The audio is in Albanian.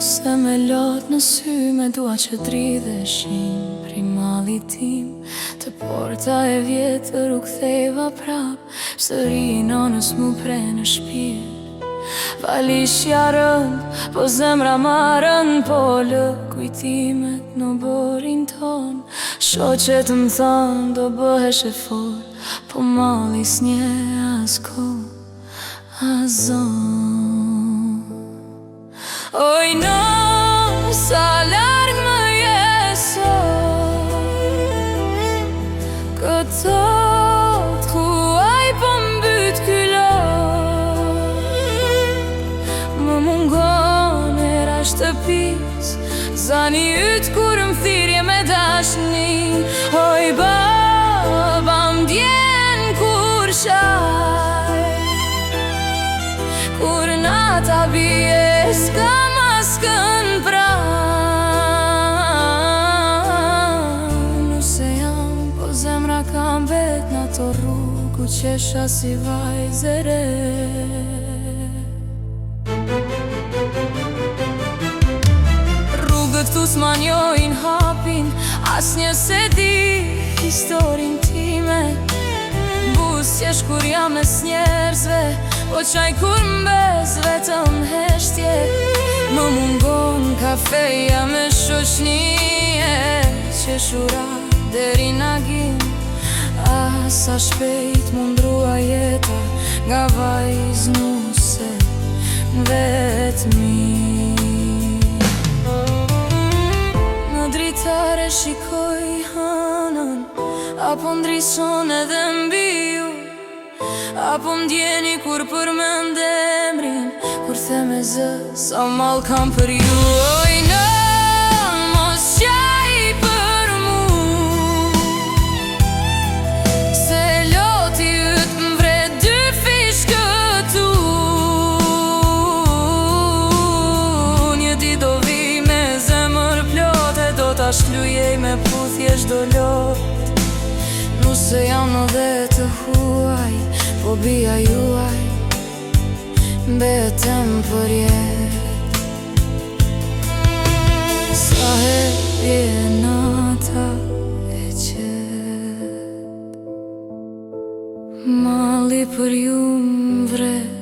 se me lot në sy, me dua që dridheshin pri malli tim. Të porta e vjetër u ktheva prap, sëri nonës mu pre në shpirt. Falishja rënd, po zemra ma rënd, po lë kujtimet në borin ton. Shoqet më than do bëhesh e fort, po malli s'nje as kohë as zonë. Oj në, sa larg më je sot, këto t'huaj po mbyt ky lot. Më mungon era shtëpis, zani yt kur m'thirje me dashni. Oj baba m'djen kur shaj, kur nata bie s'ka maskën pran. Nuse jam, po zemra kam vet në ato rrugë ku qesha si vajzë e re. Rrugët tu s'ma njojnë hapin, asnjë se di historin time. Busjesh kur jam mes njerëzve, po qaj kur mbes vetëm heshtje. Më mungon kafeja me shoqnie, qeshura deri n'agim. Sa shpejt mundrua jeta nga vajz nuse vetmi. Në dritare shikoj hënën, apo ndrison edhe mbi ju, apo m'djeni kur përmend emrin, kur the me zë sa mall kam për ju. Oj në, mos qaj për mu, se loti yt m'vret dy fish këtu. Një dit do vi me zemër plote, do ta shlujej me puthje çdo lot. Nuse jam në dhe të huaj, po bia juaj betem për jet. Sa herë je nata e qet, malli për ju m'vret.